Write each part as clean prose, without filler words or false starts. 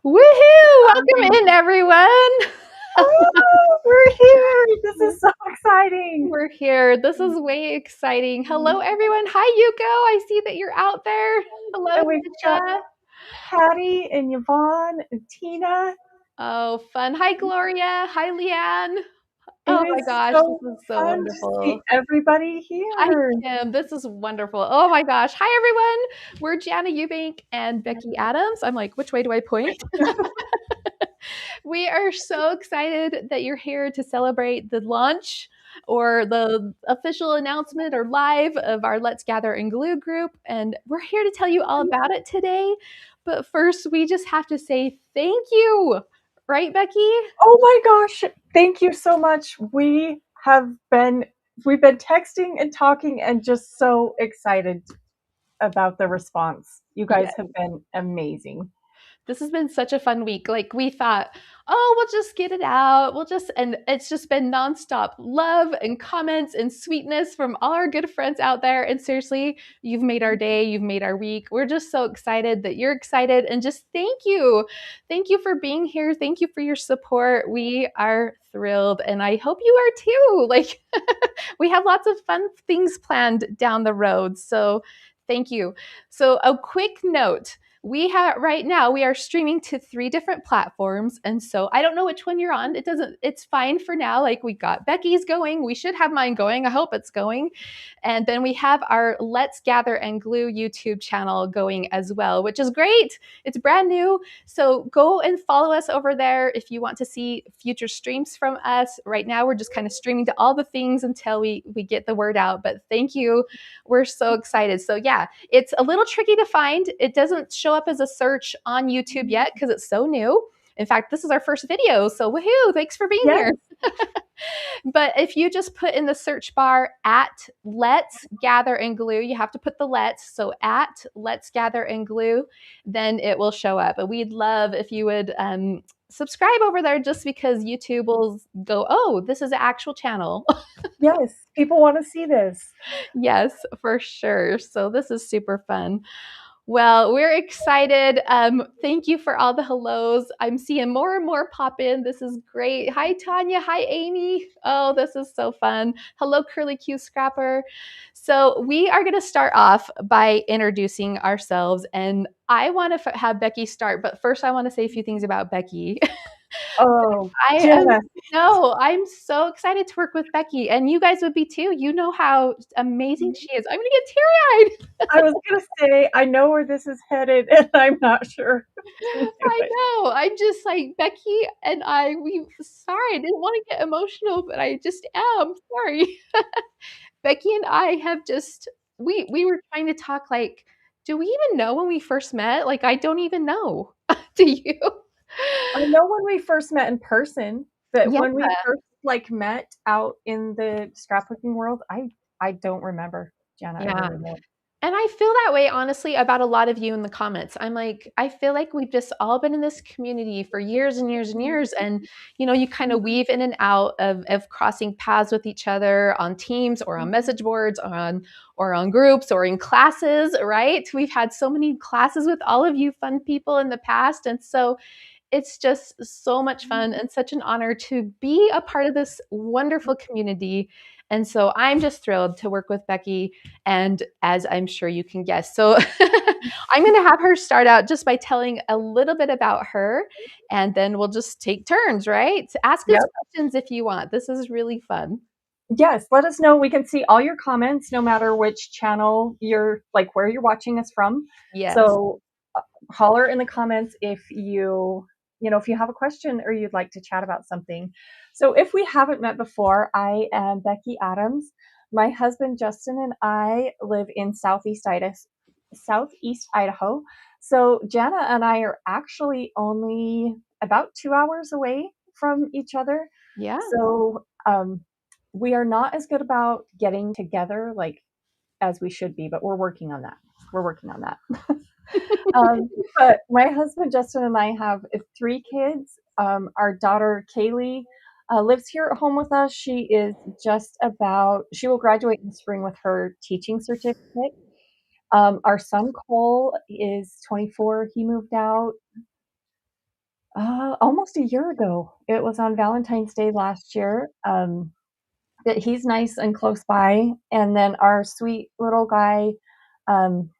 Woohoo! Welcome in, everyone. Oh, we're here. This is so exciting. We're here. This is way exciting. Hello, everyone. Hi, Yuko. I see that you're out there. Hello, And we've got Tisha. Patty and Yvonne and Tina. Oh, fun. Hi, Gloria. Hi, Leanne. It Oh my is gosh, this so is so fun to see wonderful. everybody Hi, here. Kim. This is wonderful. Oh my gosh. Hi, everyone. We're Jana Eubank and Becki Adams. I'm like, which way do I point? We are so excited that you're here to celebrate the launch or the official announcement or live of our Let's Gather and Glue group. And we're here to tell you all about it today. But first, we just have to say thank you. Right, Becki? Oh my gosh. Thank you so much. We've been texting and talking and just so excited about the response. You Yeah. guys have been amazing. This has been such a fun week. Like we thought, oh, we'll just get it out. And it's just been nonstop love and comments and sweetness from all our good friends out there. And seriously, you've made our day. You've made our week. We're just so excited that you're excited. And just thank you. Thank you for being here. Thank you for your support. We are thrilled. And I hope you are too. Like we have lots of fun things planned down the road. So thank you. So a quick note, we have right now we are streaming to 3 different platforms, and so I don't know which one you're on. It's fine for now. Like we got Becki's going, we should have mine going. I hope it's going. And then we have our Let's Gather and Glue YouTube channel going as well, which is great. It's brand new. So go and follow us over there if you want to see future streams from us. Right now we're just kind of streaming to all the things until we get the word out. But thank you. We're so excited. So yeah, it's a little tricky to find. It doesn't show up as a search on YouTube yet because it's so new. In fact, this is our first video. So woohoo, thanks for being Yes. here. But if you just put in the search bar at Let's Gather and Glue, you have to put the let's. So at Let's Gather and Glue, then it will show up. But we'd love if you would subscribe over there just because YouTube will go, oh, this is an actual channel. Yes. People want to see this. Yes, for sure. So this is super fun. Well, we're excited. Thank you for all the hellos. I'm seeing more and more pop in. This is great. Hi, Tanya. Hi, Amy. Oh, this is so fun. Hello, Curly Q Scrapper. So we are going to start off by introducing ourselves, and I want to have Becki start. But first, I want to say a few things about Becki. Oh, I am Jenna. no, I'm so excited to work with Becki, and you guys would be too. You know how amazing she is. I'm gonna get teary-eyed. I was gonna say, I know where this is headed, and I'm not sure to do I it. know. I'm just like Becki and I. We sorry, I didn't want to get emotional, but I just am sorry. Becki and I have just we were trying to talk like, do we even know when we first met? Like, I don't even know. Do you? I know when we first met in person, but Yeah. when we first met out in the scrapbooking world, I don't remember, Jenna. I Yeah. really don't. And I feel that way, honestly, about a lot of you in the comments. I'm like, I feel like we've just all been in this community for years and years and years. And, you kind of weave in and out of crossing paths with each other on teams or on message boards or on groups or in classes, right? We've had so many classes with all of you fun people in the past. And so it's just so much fun and such an honor to be a part of this wonderful community. And so I'm just thrilled to work with Becki, and as I'm sure you can guess. So I'm going to have her start out just by telling a little bit about her, and then we'll just take turns, right? So ask us Yep. questions if you want. This is really fun. Yes, let us know. We can see all your comments, no matter which channel you're like, where you're watching us from. Yes. So holler in the comments if if you have a question or you'd like to chat about something. So if we haven't met before, I am Becki Adams. My husband Justin and I live in Southeast Idaho. So Jana and I are actually only about 2 hours away from each other. Yeah. So we are not as good about getting together like as we should be, but we're working on that. We're working on that. But my husband Justin and I have 3 kids. Our daughter Kaylee lives here at home with us. She will graduate in the spring with her teaching certificate. Our son Cole is 24. He moved out. Almost a year ago. It was on Valentine's Day last year. That he's nice and close by, and then our sweet little guy, um,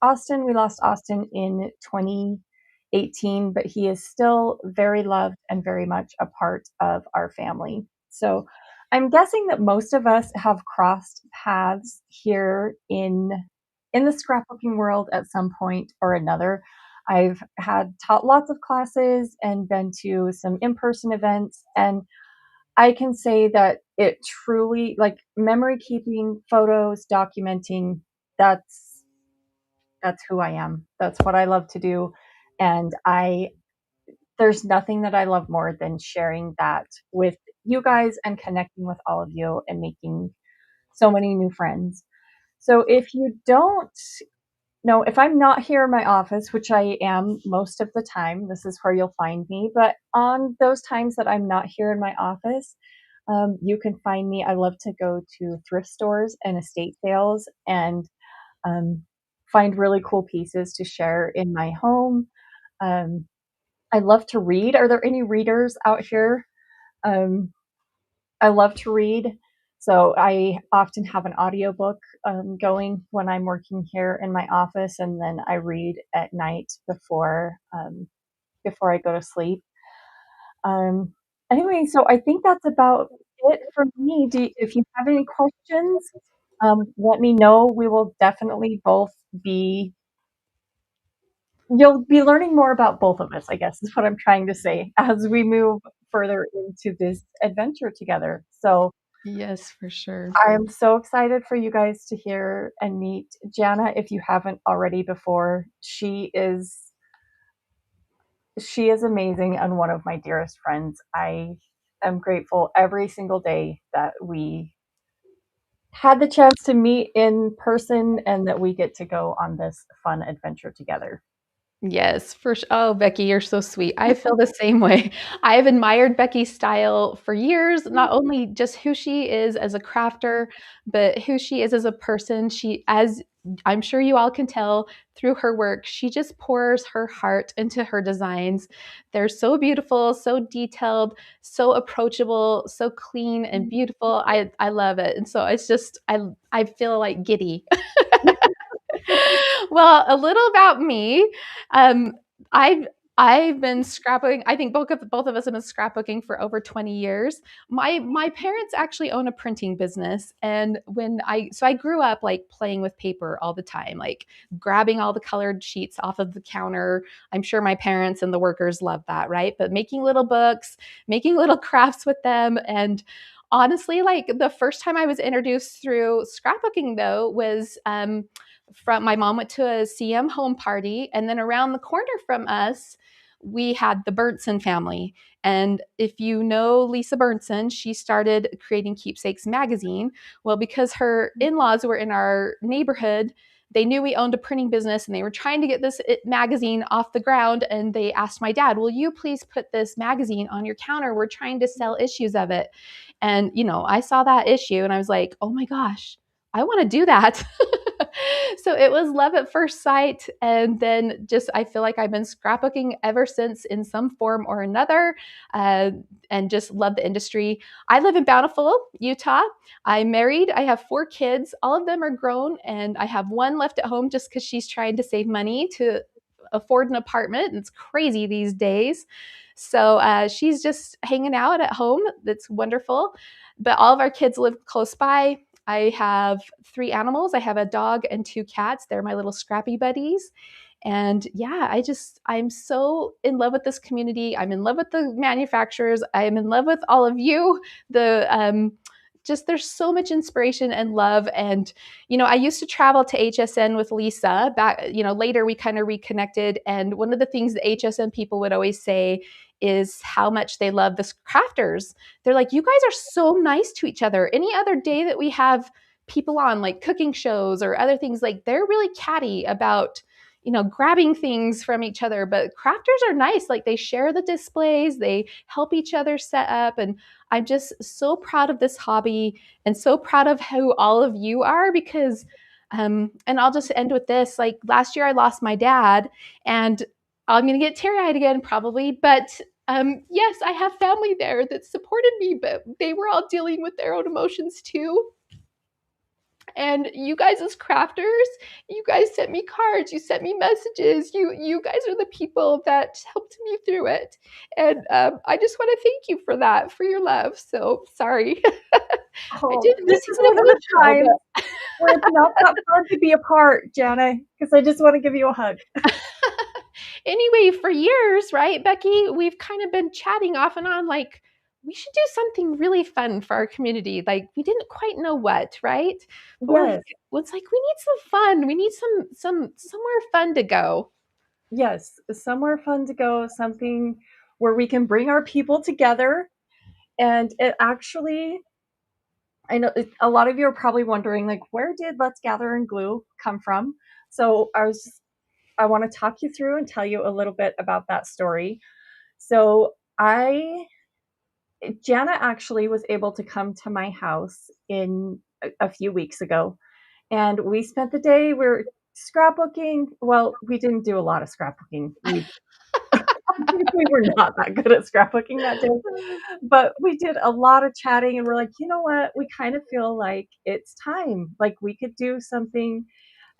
Austin. We lost Austin in 2018, but he is still very loved and very much a part of our family. So I'm guessing that most of us have crossed paths here in the scrapbooking world at some point or another. I've had taught lots of classes and been to some in-person events, and I can say that it truly, like, memory keeping, photos, documenting, that's that's who I am. That's what I love to do, and I there's nothing that I love more than sharing that with you guys and connecting with all of you and making so many new friends. So if you don't know, if I'm not here in my office, which I am most of the time, this is where you'll find me. But on those times that I'm not here in my office, you can find me. I love to go to thrift stores and estate sales and um, find really cool pieces to share in my home. Um, I love to read. Are there any readers out here? Um, I love to read. So I often have an audiobook going when I'm working here in my office, and then I read at night before I go to sleep. Um, anyway, so I think that's about it for me. If you have any questions, let me know. We will definitely both be you'll be learning more about both of us, I guess is what I'm trying to say, as we move further into this adventure together. So Yes, for sure. I am so excited for you guys to hear and meet Jana if you haven't already before. She is amazing and one of my dearest friends. I am grateful every single day that we had the chance to meet in person and that we get to go on this fun adventure together. Yes, for sure. Oh, Becki, you're so sweet. I feel the same way. I've admired Becki's style for years, not only just who she is as a crafter, but who she is as a person. As I'm sure you all can tell through her work, she just pours her heart into her designs. They're so beautiful, so detailed, so approachable, so clean and beautiful. I love it. And so it's just I feel like giddy. Well, a little about me. Um, I've I've been scrapbooking. I think both of us have been scrapbooking for over 20 years. My parents actually own a printing business, and I grew up like playing with paper all the time, like grabbing all the colored sheets off of the counter. I'm sure my parents and the workers love that, right? But making little books, making little crafts with them, and honestly, like the first time I was introduced through scrapbooking though was from my mom went to a CM home party, and then around the corner from us, we had the Burnson family. And if you know Lisa Burnson, she started creating Keepsakes magazine. Well, because her in-laws were in our neighborhood, they knew we owned a printing business and they were trying to get this magazine off the ground. And they asked my dad, will you please put this magazine on your counter? We're trying to sell issues of it. And, I saw that issue and I was like, oh my gosh, I want to do that. So it was love at first sight. And then just, I feel like I've been scrapbooking ever since in some form or another, uh, and just love the industry. I live in Bountiful, Utah. I'm married. I have 4 kids. All of them are grown, and I have one left at home just because she's trying to save money to afford an apartment. It's crazy these days. So she's just hanging out at home. That's wonderful. But all of our kids live close by. I have 3 animals. I have a dog and 2 cats. They're my little scrappy buddies. And yeah, I'm so in love with this community. I'm in love with the manufacturers. I'm in love with all of you. Just there's so much inspiration and love. And, I used to travel to HSN with Lisa back, later we kind of reconnected. And one of the things the HSN people would always say is how much they love the crafters. They're like, you guys are so nice to each other. Any other day that we have people on like cooking shows or other things, like they're really catty about grabbing things from each other, but crafters are nice. Like they share the displays, they help each other set up. And I'm just so proud of this hobby and so proud of who all of you are because and I'll just end with this. Like last year I lost my dad, and I'm going to get teary-eyed again probably, but yes, I have family there that supported me, but they were all dealing with their own emotions too. And you guys as crafters, you guys sent me cards, you sent me messages, you guys are the people that helped me through it. And I just want to thank you for that, for your love. So sorry. I Oh, didn't mean this to is get one of the emotional, times where it's not that fun to be apart, Jana, because I just want to give you a hug. anyway, for years, right, Becki, we've kind of been chatting off and on like we should do something really fun for our community. Like we didn't quite know what, right? But Yes, it's like we need some fun. We need somewhere fun to go. yes, somewhere fun to go, something where we can bring our people together. And it actually, I know a lot of you are probably wondering, like, where did Let's Gather and Glue come from? So I want to talk you through and tell you a little bit about that story. So Jana actually was able to come to my house in a few weeks ago, and we spent the day. We were scrapbooking. Well, we didn't do a lot of scrapbooking. We were not that good at scrapbooking that day, but we did a lot of chatting, and we're like, you know what? We kind of feel like it's time. Like we could do something.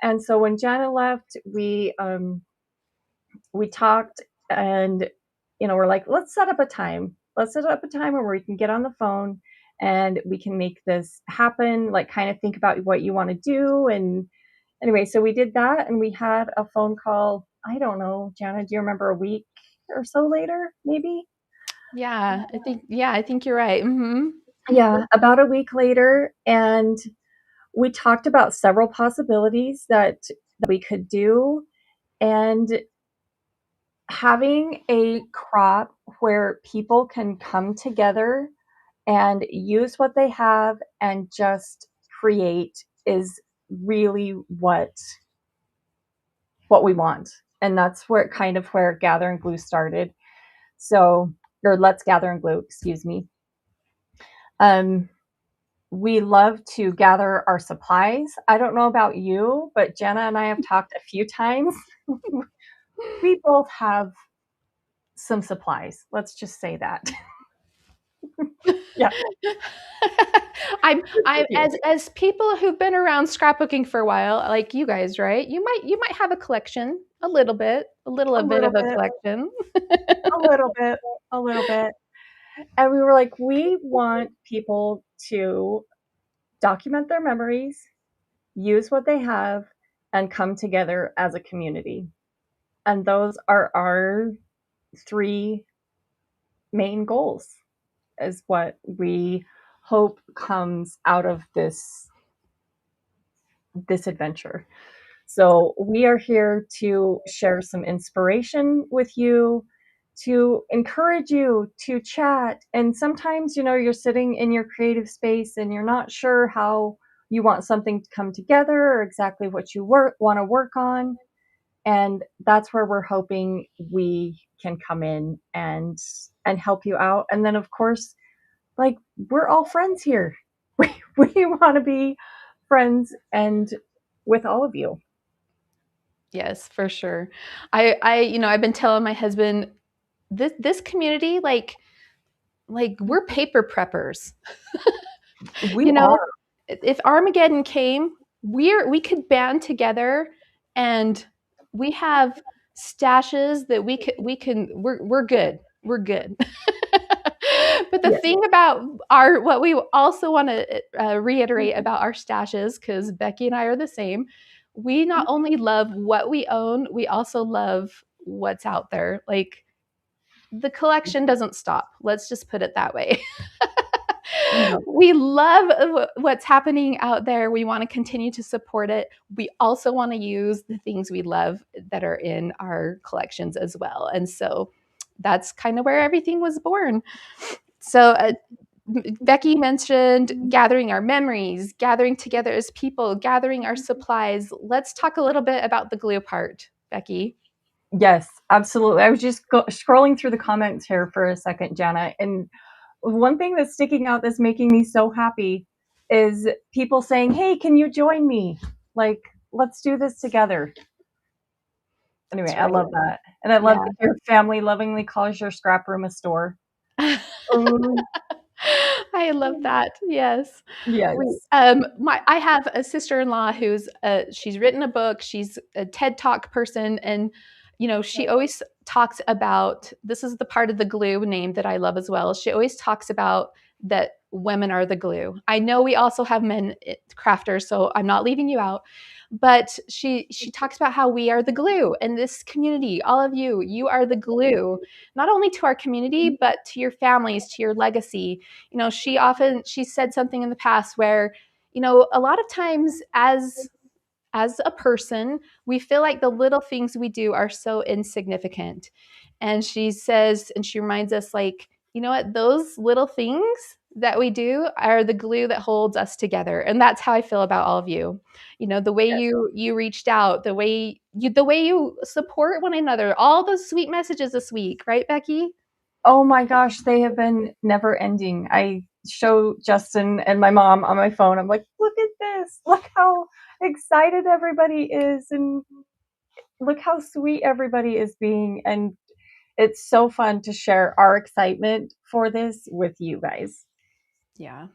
And so when Jana left, we talked, and we're like, let's set up a time. Let's set up a time where we can get on the phone and we can make this happen, like kind of think about what you want to do. And anyway, so we did that, and we had a phone call. I don't know, Jana, do you remember, a week or so later, maybe? I think you're right. Yeah, about a week later, and we talked about several possibilities that we could do, and having a crop where people can come together and use what they have and just create is really what we want. And that's where Gather and Glue started. So, or Let's Gather and Glue, excuse me. Um, we love to gather our supplies. I don't know about you, but Jenna and I have talked a few times. We both have some supplies. Let's just say that. Yeah. I'm as people who've been around scrapbooking for a while, like you guys, right? You might have a collection, a little A bit little of a bit, collection. a little bit, a little bit. And we were like, we want people to document their memories, use what they have, and come together as a community. And those are our three main goals, is what we hope comes out of this adventure. So we are here to share some inspiration with you, to encourage you to chat. And sometimes, you're sitting in your creative space and you're not sure how you want something to come together or exactly what you want to work on. And that's where we're hoping we can come in and help you out. And then, of course, like, we're all friends here. We want to be friends and with all of you. Yes, for sure. I've been telling my husband this community, like we're paper preppers. We You know, are. if Armageddon came, we could band together and we have stashes that we're good. We're good. But the Yes. thing about our what we also want to reiterate about our stashes, because Becki and I are the same, we not only love what we own, we also love what's out there. Like the collection doesn't stop. Let's just put it that way. No. We love what's happening out there. We want to continue to support it. We also want to use the things we love that are in our collections as well. And so that's kind of where everything was born. So, Becki mentioned gathering our memories, gathering together as people, gathering our supplies. Let's talk a little bit about the glue part, Becki. Yes, absolutely. I was just scrolling through the comments here for a second, Jana, and one thing that's sticking out that's making me so happy is people saying, "Hey, can you join me? Like, let's do this together." Anyway, That's I love right. that. And I love Yeah. that your family lovingly calls your scrap room a store. Um, I love that. Yes. yes. I have a sister-in-law who's she's written a book. She's a TED Talk person, and she always talks about, this is the part of the glue name that I love as well. She always talks about that women are the glue. I know we also have men crafters, so I'm not leaving you out. But she talks about how we are the glue in this community. All of you are the glue, not only to our community, but to your families, to your legacy. She said something in the past where, a lot of times as a person, we feel like the little things we do are so insignificant. And she says, and she reminds us, like, you know what, those little things that we do are the glue that holds us together. And that's how I feel about all of you. The way Yes. you reached out, the way you support one another, all those sweet messages this week, right, Becki? Oh my gosh, they have been never ending. I show Justin and my mom on my phone. I'm like, look at this. Look how excited everybody is. And look how sweet everybody is being. And it's so fun to share our excitement for this with you guys. Yeah.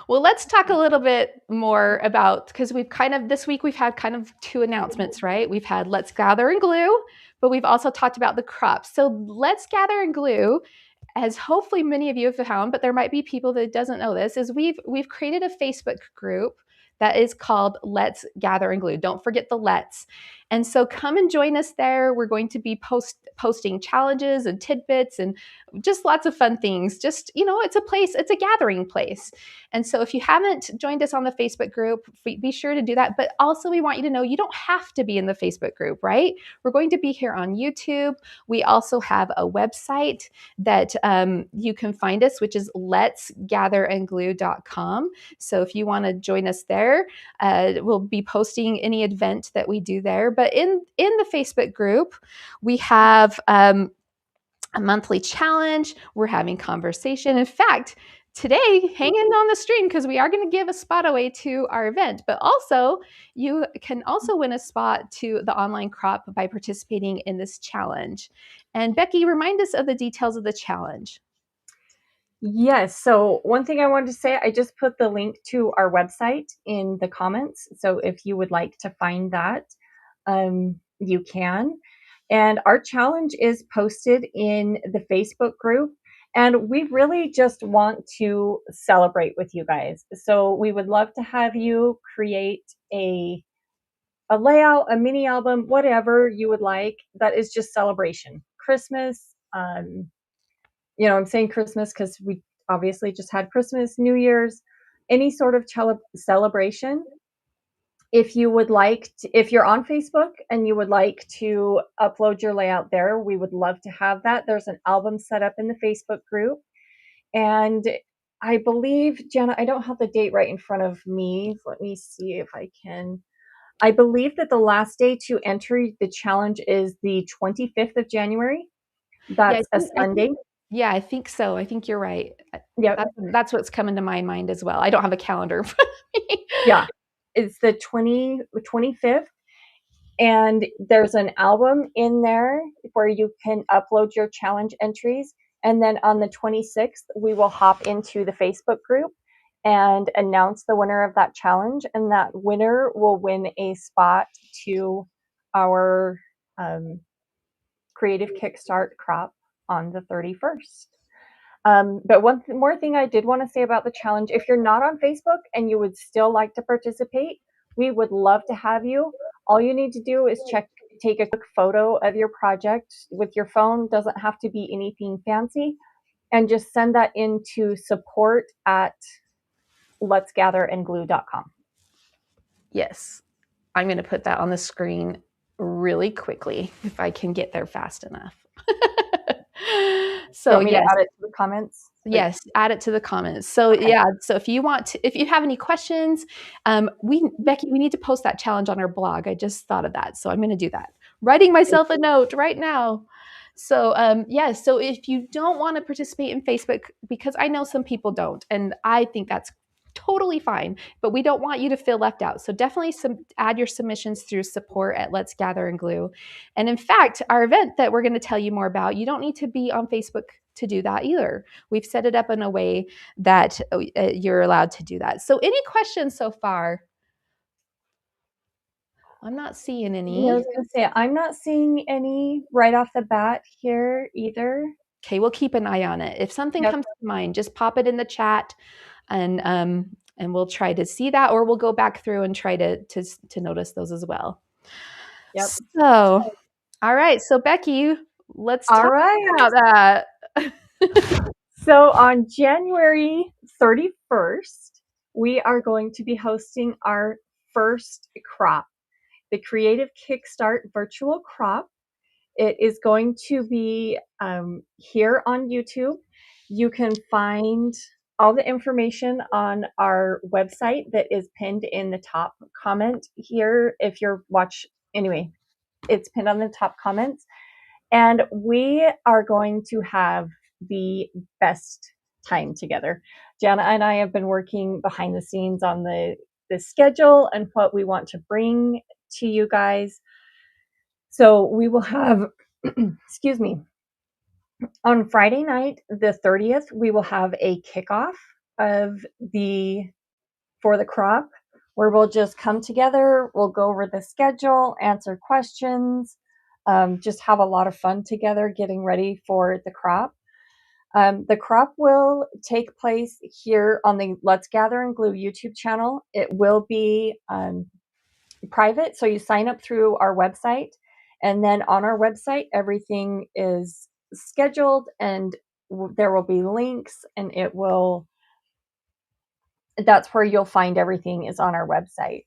Well, let's talk a little bit more about, because this week we've had kind of two announcements, right? We've had Let's Gather and Glue, but we've also talked about the crops. So Let's Gather and Glue, as hopefully many of you have found, but there might be people that doesn't know this, is we've created a Facebook group that is called Let's Gather and Glue. Don't forget the let's. And so come and join us there. We're going to be posting challenges and tidbits and just lots of fun things. Just, it's a place, it's a gathering place. And so if you haven't joined us on the Facebook group, be sure to do that. But also, we want you to know you don't have to be in the Facebook group, right? We're going to be here on YouTube. We also have a website that you can find us, which is letsgatherandglue.com. So if you want to join us there, we'll be posting any event that we do there. But in the Facebook group, we have a monthly challenge. We're having conversation. In fact, today, hang in on the stream because we are going to give a spot away to our event. But also, you can also win a spot to the online crop by participating in this challenge. And Becki, remind us of the details of the challenge. Yes. So, one thing I wanted to say, I just put the link to our website in the comments. So, if you would like to find that, you can. And our challenge is posted in the Facebook group. And we really just want to celebrate with you guys. So, we would love to have you create a layout, a mini album, whatever you would like. That is just celebration. Christmas, I'm saying Christmas because we obviously just had Christmas, New Year's, any sort of celebration. If you would like to, if you're on Facebook and you would like to upload your layout there, we would love to have that. There's an album set up in the Facebook group. And I believe, Jana, I don't have the date right in front of me. Let me see if I can. I believe that the last day to enter the challenge is the 25th of January. Yeah, That's a Sunday. yeah, I think so. I think you're right. Yep. That's what's coming to my mind as well. I don't have a calendar in front of me. Yeah. It's the 25th. And there's an album in there where you can upload your challenge entries. And then on the 26th, we will hop into the Facebook group and announce the winner of that challenge. And that winner will win a spot to our Creative Kickstart crop on the 31st. But one more thing I did want to say about the challenge, if you're not on Facebook and you would still like to participate, we would love to have you. All you need to do is take a quick photo of your project with your phone. Doesn't have to be anything fancy. And just send that into support at letsgatherandglue.com. Yes. I'm going to put that on the screen really quickly if I can get there fast enough. So, So, want me to yes. add it to the comments? Yes, add it to the comments. So Okay. yeah, so if you have any questions, Becki, we need to post that challenge on our blog. I just thought of that, so I'm going to do that. Writing myself a note right now. So so if you don't want to participate in Facebook, because I know some people don't, and I think that's totally fine, but we don't want you to feel left out. So definitely add your submissions through support at Let's Gather and Glue. And in fact, our event that we're going to tell you more about, you don't need to be on Facebook to do that either. We've set it up in a way that you're allowed to do that. So any questions so far? I'm not seeing any. I was going to say, I'm not seeing any right off the bat here either. Okay, we'll keep an eye on it. If something comes to mind, just pop it in the chat, and we'll try to see that, or we'll go back through and try to notice those as well. Yep. So, all right. So Becki, let's talk about that. So on January 31st, we are going to be hosting our first crop, the Creative Kickstart Virtual Crop. It is going to be here on YouTube. You can find all the information on our website that is pinned in the top comment here. If you're anyway, it's pinned on the top comments. And we are going to have the best time together. Jana and I have been working behind the scenes on the schedule and what we want to bring to you guys. So we will have, excuse me, on Friday night, the 30th, we will have a kickoff for the crop, where we'll just come together, we'll go over the schedule, answer questions, just have a lot of fun together getting ready for the crop. The crop will take place here on the Let's Gather and Glue YouTube channel. It will be private, so you sign up through our website, and then on our website, everything is scheduled, and there will be links, and that's where you'll find everything is on our website.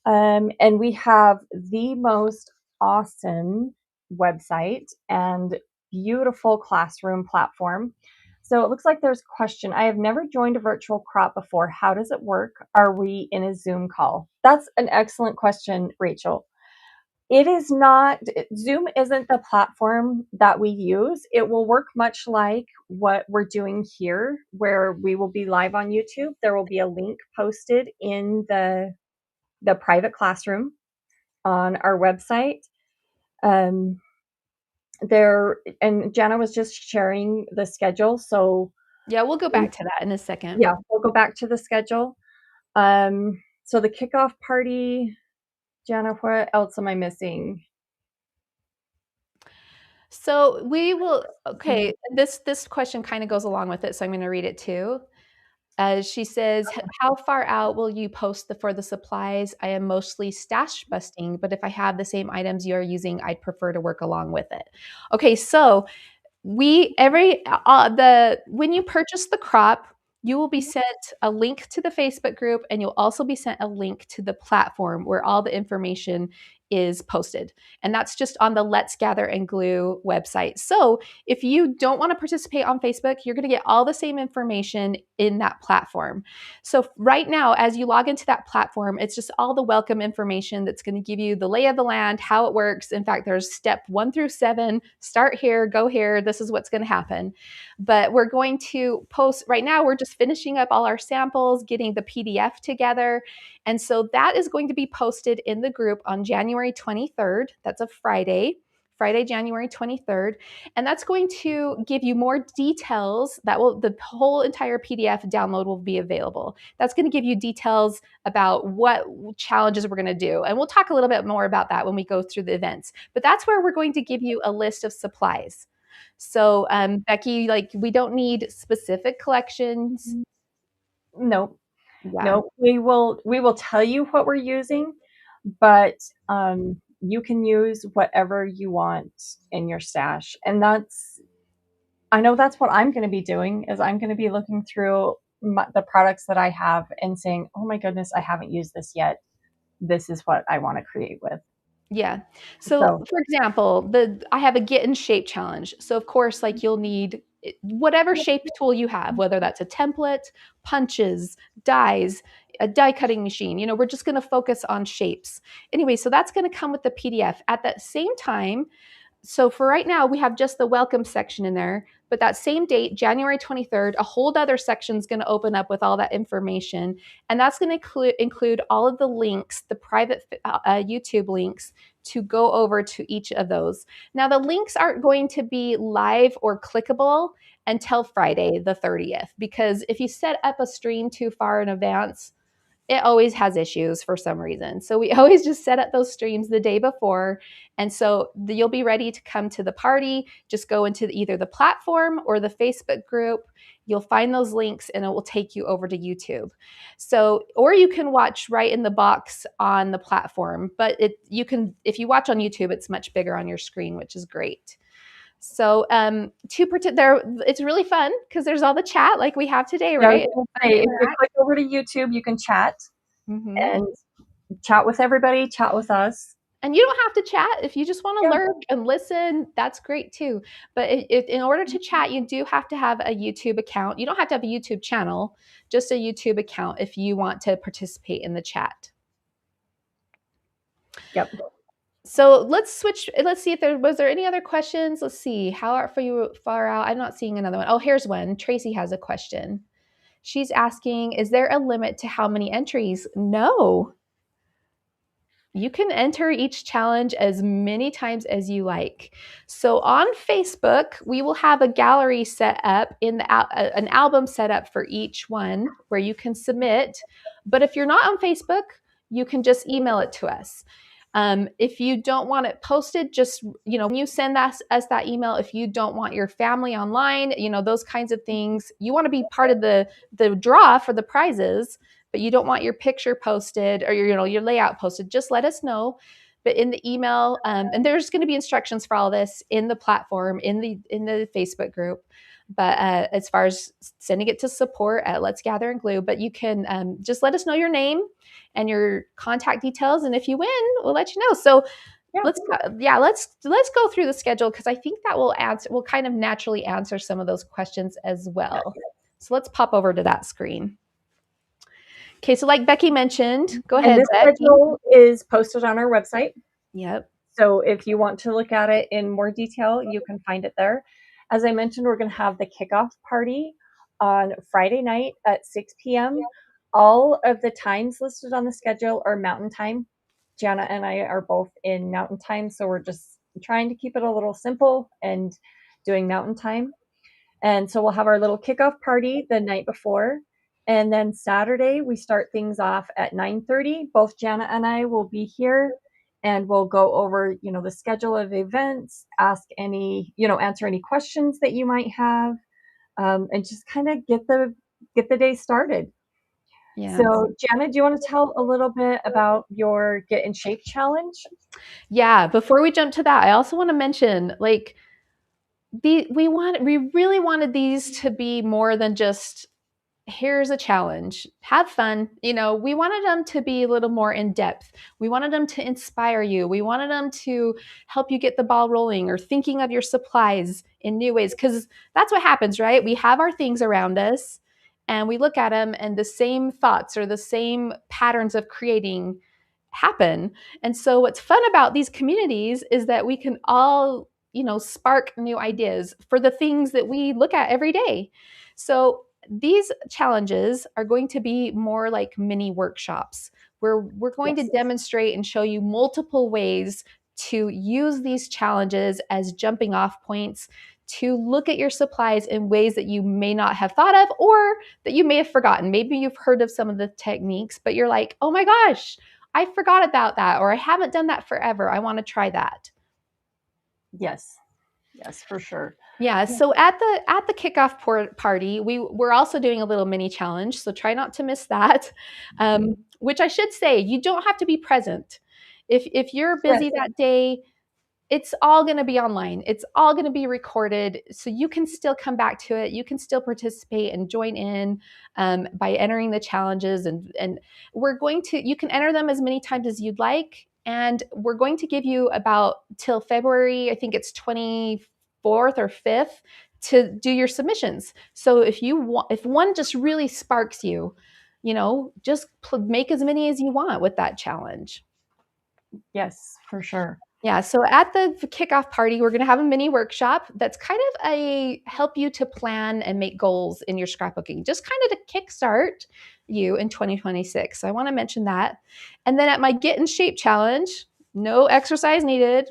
And we have the most awesome website and beautiful classroom platform. So it looks like there's a question. I have never joined a virtual crop before. How does it work? Are we in a Zoom call? That's an excellent question, Rachel. It is not, Zoom isn't the platform that we use. It will work much like what we're doing here, where we will be live on YouTube. There will be a link posted in the private classroom on our website. And Jana was just sharing the schedule. So yeah, we'll go back to that in a second. Yeah, we'll go back to the schedule. So the kickoff party, Jana, what else am I missing? So we will, okay, this question kind of goes along with it, so I'm going to read it too. She says, how far out will you post for the supplies? I am mostly stash busting, but if I have the same items you are using, I'd prefer to work along with it. Okay, so when you purchase the crop, you will be sent a link to the Facebook group, and you'll also be sent a link to the platform where all the information is posted. And that's just on the Let's Gather and Glue website. So if you don't want to participate on Facebook, you're going to get all the same information in that platform. So right now, as you log into that platform, it's just all the welcome information that's going to give you the lay of the land, how it works. In fact, there's step 1 through 7, start here, go here, this is what's going to happen. But we're going to post, right now, we're just finishing up all our samples, getting the PDF together. And so that is going to be posted in the group on January 23rd. That's a Friday, January 23rd. And that's going to give you more details. The whole entire PDF download will be available. That's going to give you details about what challenges we're going to do. And we'll talk a little bit more about that when we go through the events. But that's where we're going to give you a list of supplies. So, Becki, we don't need specific collections. Nope. Yeah. Nope. We will tell you what we're using, but you can use whatever you want in your stash. And I know that's what I'm going to be doing, is I'm going to be looking through the products that I have and saying, oh my goodness, I haven't used this yet. This is what I want to create with. Yeah. So for example, I have a get in shape challenge. So of course, you'll need whatever shape tool you have, whether that's a template, punches, dies, a die cutting machine. We're just going to focus on shapes. Anyway, so that's going to come with the PDF. At that same time, So for right now, we have just the welcome section in there. But that same date, January 23rd, a whole other section is going to open up with all that information. And that's going to include all of the links, the private YouTube links to go over to each of those. Now, the links aren't going to be live or clickable until Friday, the 30th, because if you set up a stream too far in advance, it always has issues for some reason. So we always just set up those streams the day before. And so you'll be ready to come to the party. Just go into either the platform or the Facebook group. You'll find those links and it will take you over to YouTube. So, or you can watch right in the box on the platform, but you can, if you watch on YouTube, it's much bigger on your screen, which is great. So to pretend there, it's really fun because there's all the chat like we have today, right? If you click over to YouTube, you can chat and chat with everybody, chat with us. And you don't have to chat. If you just want to lurk and listen, that's great too. But in order to chat, you do have to have a YouTube account. You don't have to have a YouTube channel, just a YouTube account if you want to participate in the chat. Yep. So let's switch. Let's see if was there any other questions? Let's see. How far out? I'm not seeing another one. Oh, here's one. Tracy has a question. She's asking, is there a limit to how many entries? No. You can enter each challenge as many times as you like. So on Facebook, we will have a gallery set up in an album set up for each one where you can submit. But if you're not on Facebook, you can just email it to us. If you don't want it posted, just, you send us that email. If you don't want your family online, those kinds of things, you want to be part of the draw for the prizes, but you don't want your picture posted or your layout posted, just let us know. But in the email, and there's going to be instructions for all this in the platform, in the Facebook group. But as far as sending it to support at Let's Gather and Glue, but you can just let us know your name and your contact details, and if you win, we'll let you know. So let's go through the schedule because I think that will kind of naturally answer some of those questions as well. So let's pop over to that screen. Okay, so like Becki mentioned, go ahead. And this schedule is posted on our website. Yep. So if you want to look at it in more detail, you can find it there. As I mentioned, we're going to have the kickoff party on Friday night at 6 p.m. All of the times listed on the schedule are Mountain Time. Jana and I are both in Mountain Time, so we're just trying to keep it a little simple and doing Mountain Time. And so we'll have our little kickoff party the night before. And then Saturday, we start things off at 9:30. Both Jana and I will be here and we'll go over, the schedule of events, answer any questions that you might have, and just kind of get the day started. Yeah. So Jana, do you want to tell a little bit about your Get in Shape challenge? Yeah, before we jump to that, I also want to mention, we really wanted these to be more than just here's a challenge, have fun. We wanted them to be a little more in depth. We wanted them to inspire you. We wanted them to help you get the ball rolling or thinking of your supplies in new ways, because that's what happens, right? We have our things around us and we look at them and the same thoughts or the same patterns of creating happen. And so what's fun about these communities is that we can all, spark new ideas for the things that we look at every day. So these challenges are going to be more like mini workshops where we're going to demonstrate and show you multiple ways to use these challenges as jumping off points to look at your supplies in ways that you may not have thought of or that you may have forgotten. Maybe you've heard of some of the techniques, but you're like, oh my gosh, I forgot about that, or I haven't done that forever. I want to try that. Yes, for sure. Yeah. So at the kickoff party, we're also doing a little mini challenge. So try not to miss that. Which I should say, you don't have to be present. If you're busy that day, it's all going to be online. It's all going to be recorded. So you can still come back to it. You can still participate and join in by entering the challenges. And you can enter them as many times as you'd like. And we're going to give you about till February, I think it's 24th or 5th, to do your submissions. So if one just really sparks you, just make as many as you want with that challenge. Yes, for sure. Yeah, so at the kickoff party, we're going to have a mini workshop that's kind of a help you to plan and make goals in your scrapbooking, just kind of to kickstart you in 2026. So I want to mention that. And then at my Get in Shape challenge, no exercise needed.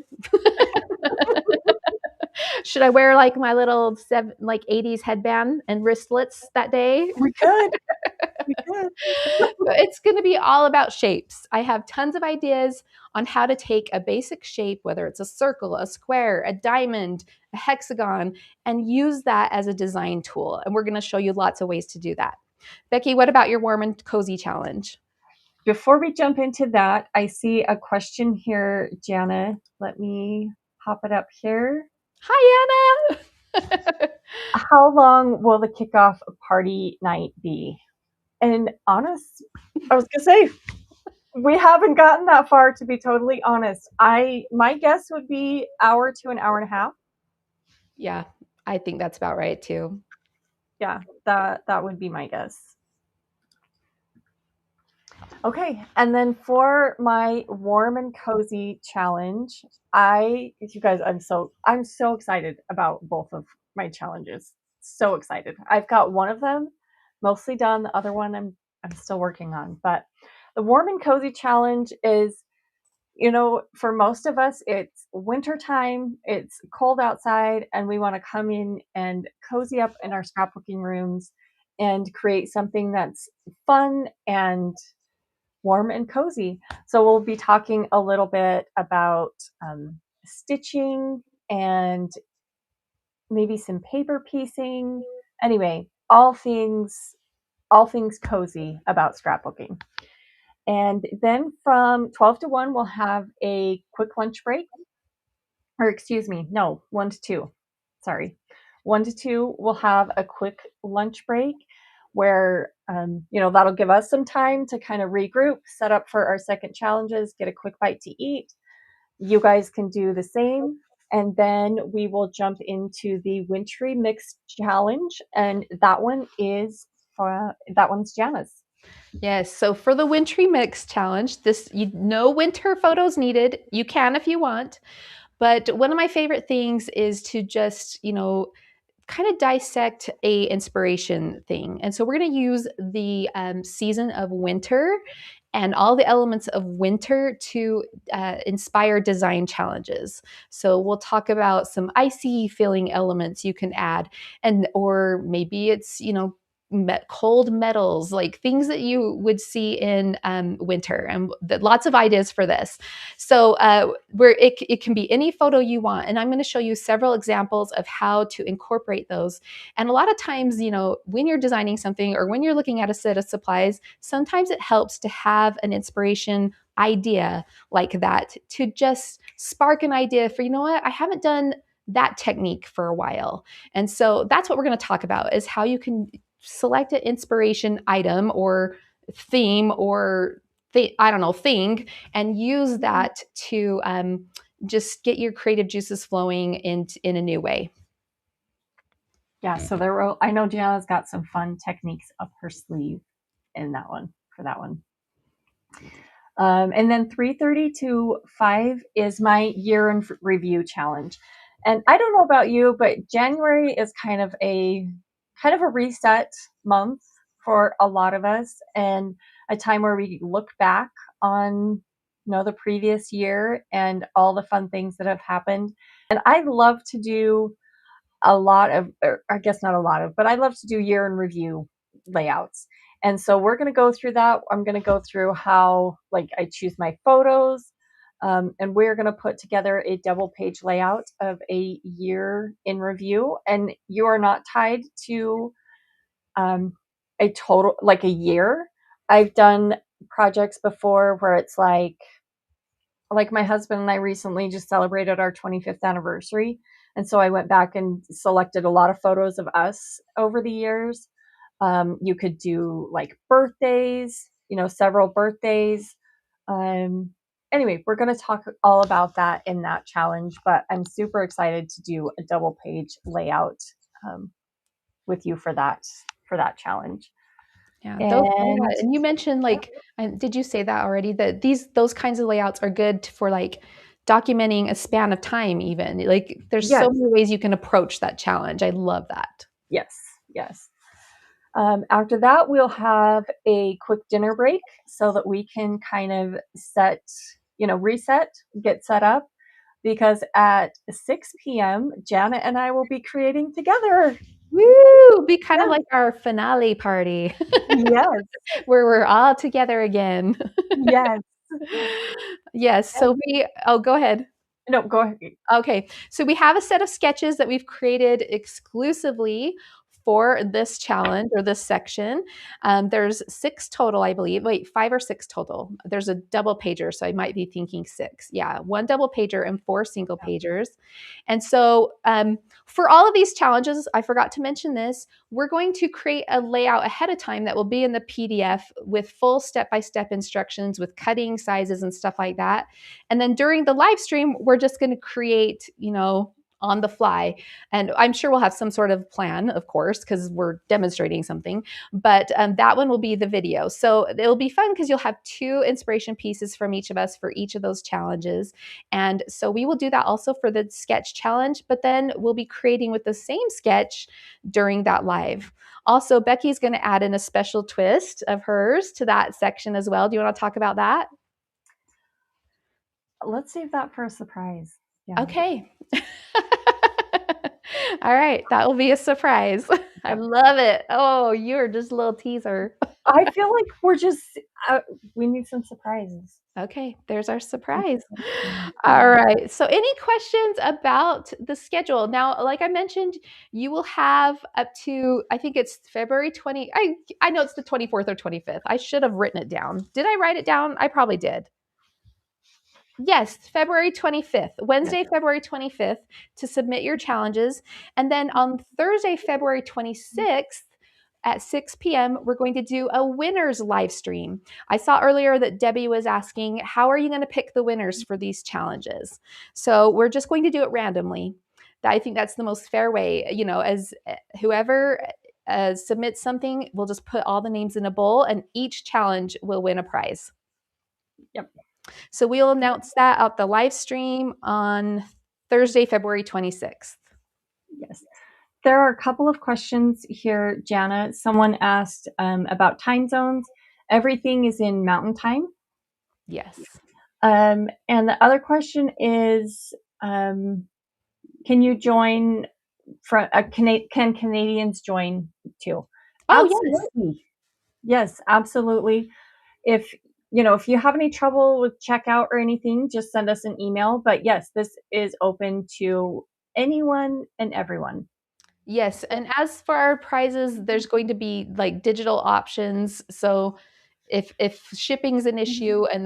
Should I wear like my little 80s headband and wristlets that day? We could. We could. It's going to be all about shapes. I have tons of ideas on how to take a basic shape, whether it's a circle, a square, a diamond, a hexagon, and use that as a design tool. And we're going to show you lots of ways to do that. Becki, what about your warm and cozy challenge? Before we jump into that, I see a question here, Jana. Let me pop it up here. Hi, Anna. How long will the kickoff party night be? And honest, I was gonna say we haven't gotten that far, to be totally honest. My guess would be hour to an hour and a half. Yeah, I think that's about right too. Yeah, that would be my guess. Okay, and then for my warm and cozy challenge, you guys, I'm so excited about both of my challenges. So excited. I've got one of them mostly done. The other one I'm still working on. But the warm and cozy challenge is, for most of us, it's winter time, it's cold outside, and we want to come in and cozy up in our scrapbooking rooms and create something that's fun and warm and cozy. So we'll be talking a little bit about stitching and maybe some paper piecing. Anyway, all things cozy about scrapbooking. And then from 12 to 1, we'll have a quick lunch break. Or excuse me, no, 1 to 2. Sorry. 1 to 2, we'll have a quick lunch break where, that'll give us some time to kind of regroup, set up for our second challenges, get a quick bite to eat. You guys can do the same. And then we will jump into the wintry mix challenge. And that one's Jana's. Yes. So for the wintry mix challenge, no winter photos needed. You can if you want. But one of my favorite things is to just, kind of dissect a inspiration thing. And so we're going to use the season of winter and all the elements of winter to inspire design challenges. So we'll talk about some icy feeling elements you can add, or maybe it's cold metals, like things that you would see in winter, and lots of ideas for this. So it can be any photo you want, and I'm going to show you several examples of how to incorporate those. And a lot of times, when you're designing something or when you're looking at a set of supplies, sometimes it helps to have an inspiration idea like that to just spark an idea for, what, I haven't done that technique for a while. And so that's what we're going to talk about, is how you can select an inspiration item or theme or I don't know, thing, and use that to just get your creative juices flowing in a new way. Yeah, so I know Gianna's got some fun techniques up her sleeve in that one, for that one. And then 3:30 to 5 is my year in review challenge. And I don't know about you, but January is kind of a reset month for a lot of us, and a time where we look back on the previous year and all the fun things that have happened. And I love to do a lot of, or I guess not a lot of, but I love to do year in review layouts. And so we're going to go through that. I'm going to go through how, I choose my photos, and we're going to put together a double page layout of a year in review. And you are not tied to a total, like a year. I've done projects before where it's like my husband and I recently just celebrated our 25th anniversary. And so I went back and selected a lot of photos of us over the years. You could do like birthdays, several birthdays. Anyway, we're going to talk all about that in that challenge, but I'm super excited to do a double page layout with you for that challenge. Yeah, And and you mentioned did you say that already? That those kinds of layouts are good for documenting a span of time even. Like there's Yes. so many ways you can approach that challenge. I love that. Yes. Yes. After that, we'll have a quick dinner break so that we can kind of reset, get set up. Because at 6 p.m., Jana and I will be creating together. Woo! Be kind of like our finale party Yes. where we're all together again. Yes. Yes. So go ahead. No, go ahead. Okay, so we have a set of sketches that we've created exclusively for this challenge or this section. There's 6 total, I believe. Wait, 5 or 6 total. There's a double pager, so I might be thinking 6. Yeah, 1 double pager and 4 single pagers. And so for all of these challenges, I forgot to mention this, we're going to create a layout ahead of time that will be in the PDF with full step-by-step instructions with cutting sizes and stuff like that. And then during the live stream, we're just going to create, on the fly. And I'm sure we'll have some sort of plan, of course, because we're demonstrating something. But that one will be the video. So it'll be fun because you'll have 2 inspiration pieces from each of us for each of those challenges. And so we will do that also for the sketch challenge, but then we'll be creating with the same sketch during that live. Also, Becky's going to add in a special twist of hers to that section as well. Do you want to talk about that? Let's save that for a surprise. Yeah. Okay. All right. That will be a surprise. I love it. Oh, you're just a little teaser. I feel like we need some surprises. Okay. There's our surprise. All right. So any questions about the schedule? Now, like I mentioned, you will have up to, I think it's February 20. I know it's the 24th or 25th. I should have written it down. Did I write it down? I probably did. Yes, February 25th, Wednesday, February 25th, to submit your challenges. And then on Thursday, February 26th, at 6 p.m., we're going to do a winners live stream. I saw earlier that Debbie was asking, how are you going to pick the winners for these challenges? So we're just going to do it randomly. I think that's the most fair way. As whoever submits something, we'll just put all the names in a bowl, and each challenge will win a prize. Yep. So we'll announce that at the live stream on Thursday, February 26th. Yes. There are a couple of questions here, Jana. Someone asked about time zones. Everything is in Mountain Time. Yes. And the other question is, can you join? Can Canadians join too? Oh, absolutely. Yes, absolutely. If you have any trouble with checkout or anything, just send us an email. But yes, this is open to anyone and everyone. Yes. And as for our prizes, there's going to be like digital options. So if shipping's an issue and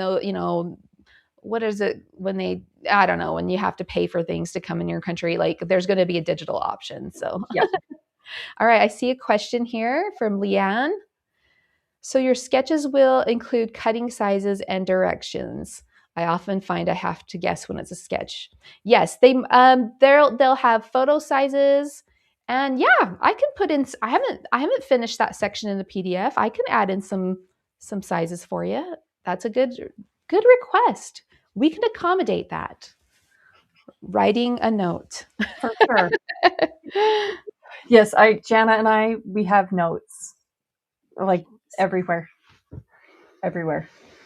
what is it when I don't know, when you have to pay for things to come in your country, like there's going to be a digital option. So, yeah. All right. I see a question here from Leanne. So your sketches will include cutting sizes and directions. I often find I have to guess when it's a sketch. Yes, they'll have photo sizes, and yeah, I can put in. I haven't finished that section in the PDF. I can add in some sizes for you. That's a good request. We can accommodate that. Writing a note. For sure. Yes, Jana and we have notes like everywhere.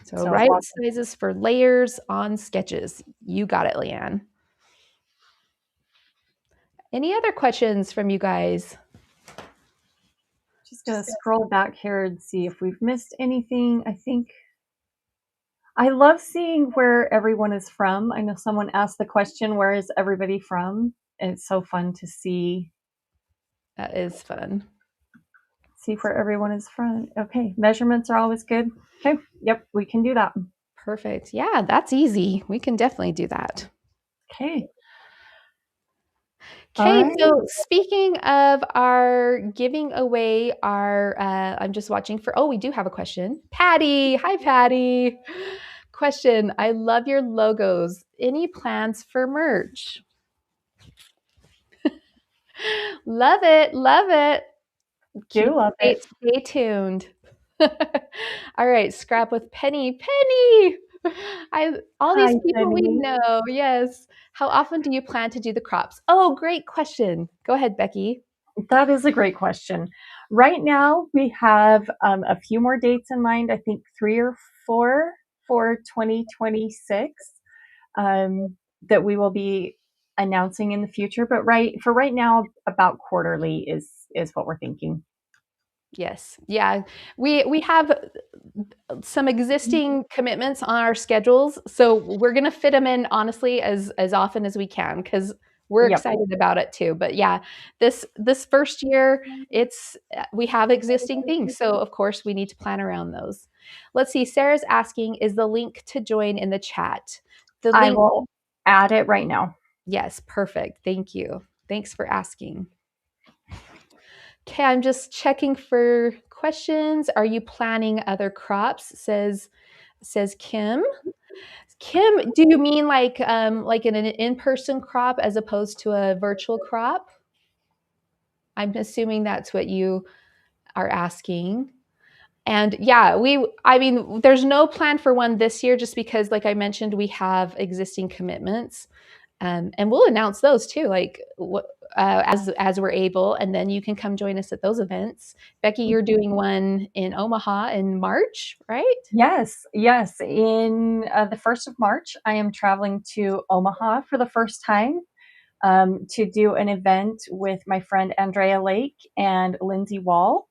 So right sizes for layers on sketches. You got it, Leanne. Any other questions from you guys? Just gonna scroll back here and see if we've missed anything. I think I love seeing where everyone is from. I know someone asked the question, where is everybody from? And it's so fun to see. That is fun. See where everyone is from. Okay, measurements are always good. Okay, yep, we can do that. Perfect. Yeah, that's easy. We can definitely do that. Okay. Okay, so speaking of our giving away our, I'm just watching for, we do have a question. Patty, hi Patty. Question, I love your logos. Any plans for merch? Love it, love it. Love it. Stay tuned. All right, scrap with Penny. Penny, All these Hi, people we Jenny. know. Yes. How often do you plan to do the crops? Oh, great question. Go ahead, Becki. That is a great question. Right now, we have a few more dates in mind. I think 3 or 4 for 2026 that we will be announcing in the future. But right now, about quarterly is what we're thinking. Yes. Yeah. We have some existing commitments on our schedules, so we're going to fit them in honestly as often as we can cuz we're Yep. excited about it too. But yeah, this first year it's we have existing things, so of course we need to plan around those. Let's see, Sarah's asking, is the link to join in the chat? The I link, will add it right now. yes, perfect. Thank you. Thanks for asking. Okay, I'm just checking for questions. Are you planning other crops? Says Kim. Kim, do you mean like an in-person crop as opposed to a virtual crop? I'm assuming that's what you are asking. And yeah, I mean, there's no plan for one this year just because, like I mentioned, we have existing commitments. And we'll announce those too, like as we're able, and then you can come join us at those events. Becki, you're doing one in Omaha in March, right? Yes, yes. In the 1st of March, I am traveling to Omaha for the first time to do an event with my friend Andrea Lake and Lindsay Wall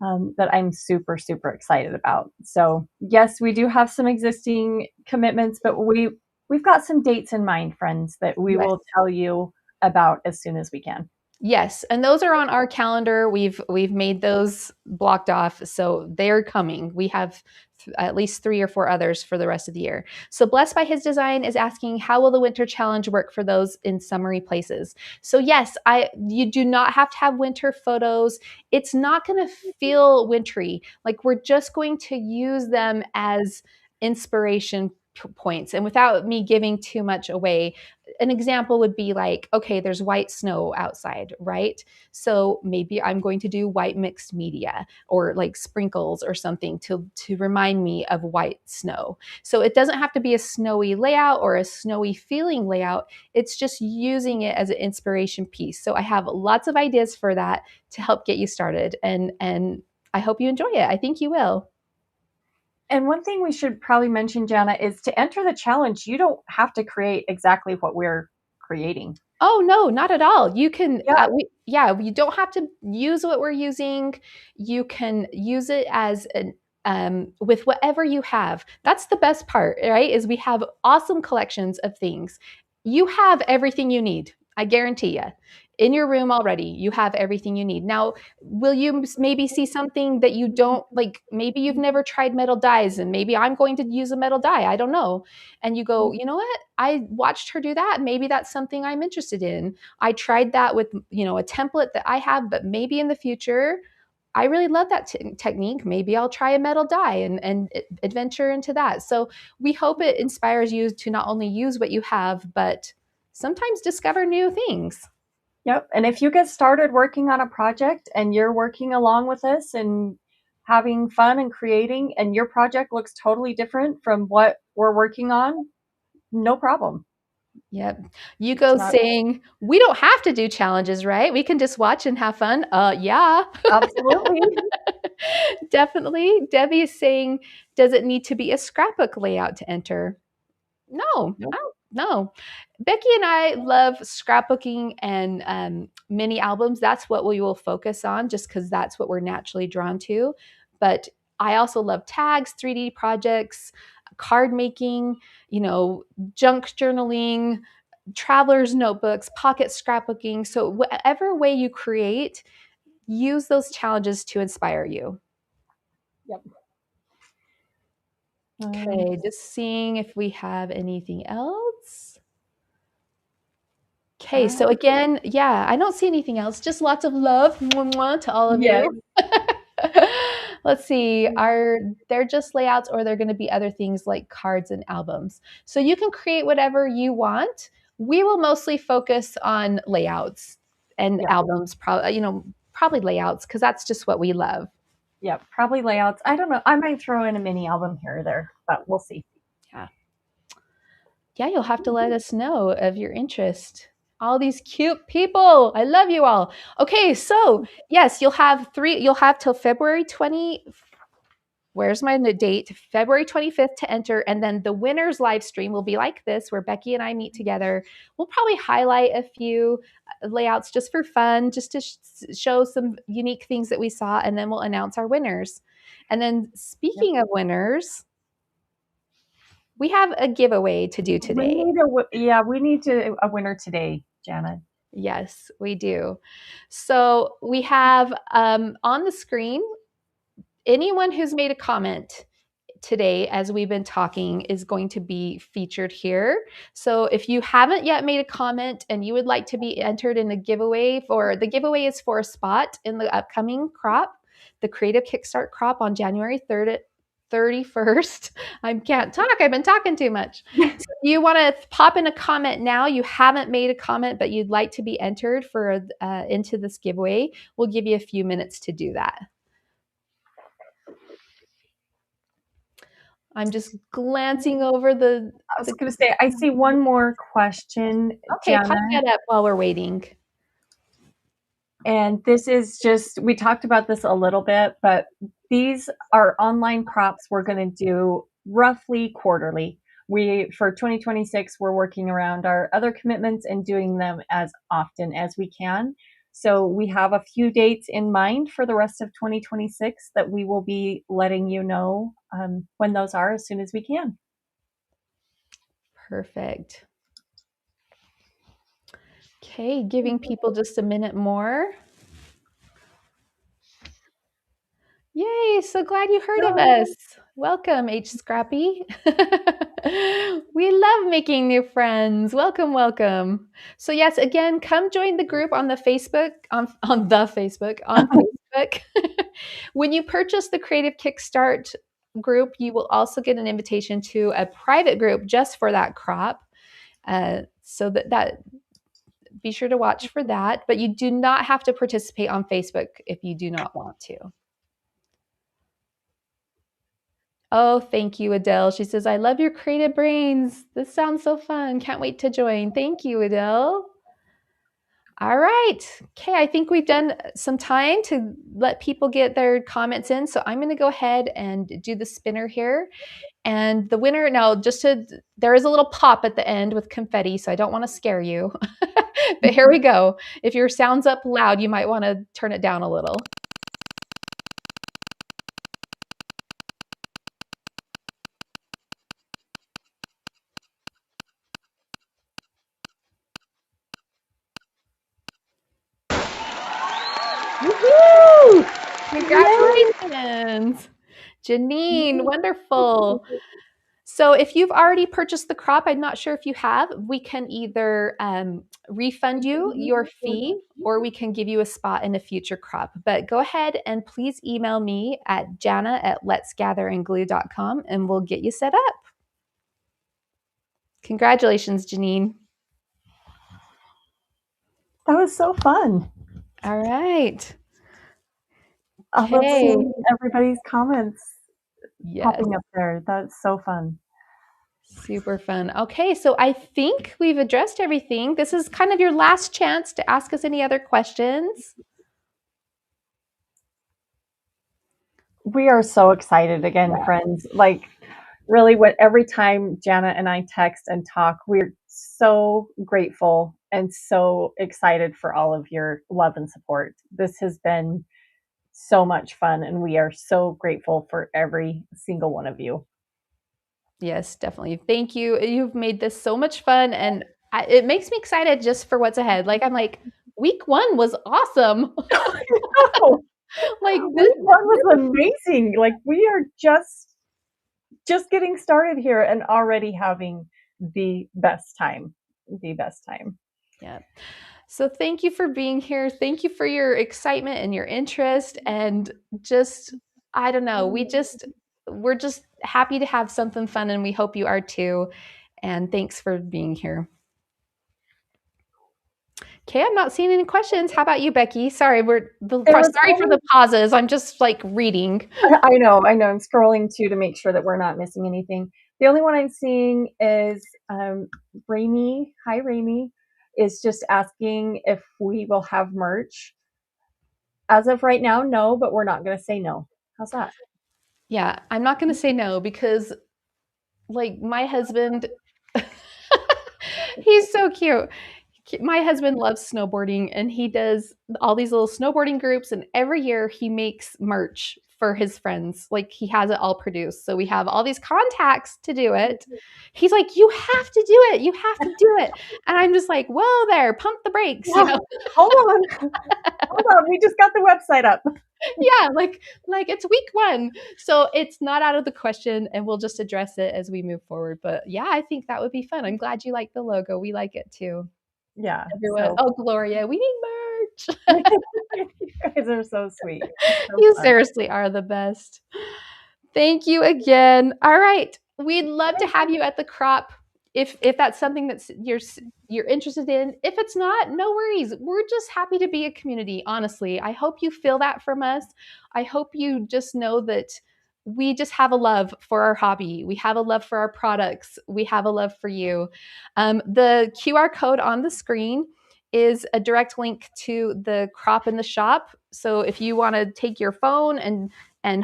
that I'm super, super excited about. So yes, we do have some existing commitments, but we've got some dates in mind, friends, that we Yes. will tell you about as soon as we can. Yes, and those are on our calendar. We've made those blocked off, so they're coming. We have at least 3 or 4 others for the rest of the year. So Blessed by His Design is asking, how will the winter challenge work for those in summery places? So yes, I you do not have to have winter photos. It's not going to feel wintry. Like we're just going to use them as inspiration points, and without me giving too much away, an example would be like, okay, there's white snow outside, right? So maybe I'm going to do white mixed media or like sprinkles or something to remind me of white snow. So it doesn't have to be a snowy layout or a snowy feeling layout. It's just using it as an inspiration piece. So I have lots of ideas for that to help get you started, and I hope you enjoy it. I think you will. And one thing we should probably mention, Jana, is to enter the challenge, you don't have to create exactly what we're creating. Oh no, not at all. You can, Yeah. yeah, you don't have to use what we're using. You can use it as an with whatever you have. That's the best part, right? Is we have awesome collections of things. You have everything you need. I guarantee you. In your room already, you have everything you need. Now, will you maybe see something that you don't like? Maybe you've never tried metal dies, and maybe I'm going to use a metal die. I don't know. And you go, you know what? I watched her do that. Maybe that's something I'm interested in. I tried that with, a template that I have, but maybe in the future, I really love that technique. Maybe I'll try a metal die and adventure into that. So we hope it inspires you to not only use what you have, but sometimes discover new things. Yep. And if you get started working on a project and you're working along with us and having fun and creating, and your project looks totally different from what we're working on, no problem. Yep. You It's go not saying, we don't have to do challenges, right? We can just watch and have fun. Yeah. absolutely. Definitely. Debbie is saying, does it need to be a scrapbook layout to enter? No, I Nope. don't know. Becki and I love scrapbooking and mini albums. That's what we will focus on just because that's what we're naturally drawn to. But I also love tags, 3D projects, card making, junk journaling, traveler's notebooks, pocket scrapbooking. So, whatever way you create, use those challenges to inspire you. Yep. Okay, just seeing if we have anything else. Okay, Uh, so again, yeah, I don't see anything else. Just lots of love mwah, mwah, to all of yes. you. Let's see, are they're just layouts or they're going to be other things like cards and albums? So you can create whatever you want. We will mostly focus on layouts and Yep. albums, probably layouts because that's just what we love. Yep. Probably layouts. I don't know. I might throw in a mini album here or there, but we'll see. Yeah. Yeah, you'll have to let us know of your interest. All these cute people. I love you all. Okay, so yes, you'll have till February 20. Where's my date? February 25th to enter. And then the winner's live stream will be like this, where Becki and I meet together. We'll probably highlight a few layouts just for fun, just to show some unique things that we saw. And then we'll announce our winners. And then speaking of winners, we have a giveaway to do today. We need a winner today, Jana. Yes, we do. So we have on the screen, anyone who's made a comment today as we've been talking is going to be featured here. So if you haven't yet made a comment and you would like to be entered in the giveaway, is for a spot in the upcoming crop, the Creative Kickstart crop on January 3rd, 31st. I can't talk. I've been talking too much. So you want to pop in a comment now. You haven't made a comment, but you'd like to be entered for into this giveaway. We'll give you a few minutes to do that. I'm just glancing over the. I was going to say, I see one more question. Okay, Jana. pop that up while we're waiting. And this is just, we talked about this a little bit, but these are online crops we're going to do roughly quarterly. For 2026, we're working around our other commitments and doing them as often as we can. So we have a few dates in mind for the rest of 2026 that we will be letting you know when those are as soon as we can. Perfect. Okay, giving people just a minute more. Yay, so glad you heard of us. Welcome, H Scrappy. We love making new friends. Welcome, welcome. So yes, again, come join the group on the Facebook, on Facebook. When you purchase the Creative Kickstart group, you will also get an invitation to a private group just for that crop. So that be sure to watch for that. But you do not have to participate on Facebook if you do not want to. Oh, thank you, Adele. She says, I love your creative brains. This sounds so fun. Can't wait to join. Thank you, Adele. All right. Okay, I think we've done some time to let people get their comments in. So I'm going to go ahead and do the spinner here. And the winner, now there is a little pop at the end with confetti, so I don't want to scare you. But here we go. If your sound's up loud, you might want to turn it down a little. Woohoo! Congratulations! Janine, wonderful. So if you've already purchased the crop, I'm not sure if you have, we can either refund you your fee or we can give you a spot in a future crop. But go ahead and please email me at jana@letsgatherandglue.com and we'll get you set up. Congratulations, Janine. That was so fun. All right. I love seeing everybody's comments popping up there. That's so fun. Super fun. Okay, so I think we've addressed everything. This is kind of your last chance to ask us any other questions. We are so excited again, friends. Like, really, every time Jana and I text and talk, we're so grateful and so excited for all of your love and support. This has been so much fun, and we are so grateful for every single one of you. Yes, definitely. Thank you. You've made this so much fun, and it makes me excited just for what's ahead. Like, I'm like, week 1 was awesome. Like, week 1 was amazing. Like, we are just getting started here and already having the best time. Yeah. So thank you for being here. Thank you for your excitement and your interest, and just, I don't know, we're just happy to have something fun, and we hope you are too. And thanks for being here. Okay, I'm not seeing any questions. How about you, Becki? Sorry, sorry for the pauses. I'm just like reading. I know. I'm scrolling too to make sure that we're not missing anything. The only one I'm seeing is Raimi. Hi, Raimi is just asking if we will have merch. As of right now, no, but we're not going to say no. How's that? Yeah, I'm not going to say no because, like, my husband, he's so cute. My husband loves snowboarding and he does all these little snowboarding groups. And every year he makes merch for his friends. Like he has it all produced. So we have all these contacts to do it. He's like, you have to do it. You have to do it. And I'm just like, whoa there, pump the brakes, you Yeah, know? hold on. Hold on. We just got the website up. Yeah, like it's week 1. So it's not out of the question and we'll just address it as we move forward. But yeah, I think that would be fun. I'm glad you like the logo. We like it too. Yeah. Everyone, So oh Gloria, we need merch. you guys are so sweet. It's so You fun. seriously are the best. Thank you again. All right. We'd love to have you at the crop if that's something that's you're interested in. If it's not, no worries. We're just happy to be a community, honestly. I hope you feel that from us. I hope you just know that we just have a love for our hobby. We have a love for our products. We have a love for you. The QR code on the screen is a direct link to the crop in the shop. So if you want to take your phone and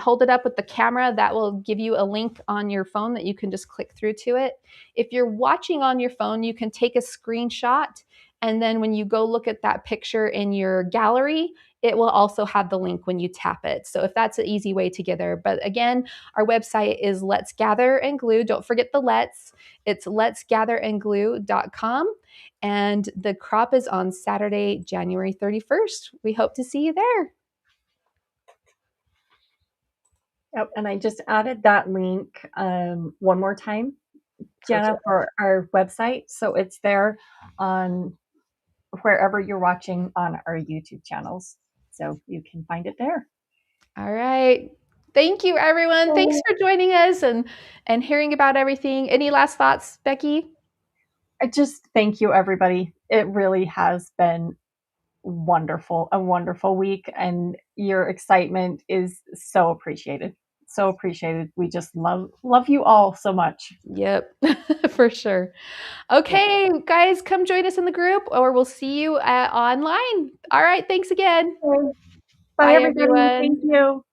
hold it up with the camera, that will give you a link on your phone that you can just click through to it. If you're watching on your phone, you can take a screenshot. And then when you go look at that picture in your gallery, it will also have the link when you tap it. So if that's an easy way to get there. But again, our website is Let's Gather and Glue. Don't forget the let's. It's letsgatherandglue.com. And the crop is on Saturday, January 31st. We hope to see you there. Yep. And I just added that link one more time, Jana, Perfect. for our website. So it's there on wherever you're watching on our YouTube channels. So you can find it there. All right. Thank you, everyone. Thanks for joining us and hearing about everything. Any last thoughts, Becki? I just thank you, everybody. It really has been wonderful, a wonderful week, and your excitement is so appreciated. So appreciated. We just love you all so much. Yep, for sure. Okay, guys, come join us in the group or we'll see you online. All right, thanks again. Bye, Bye, everybody. Thank everyone. you.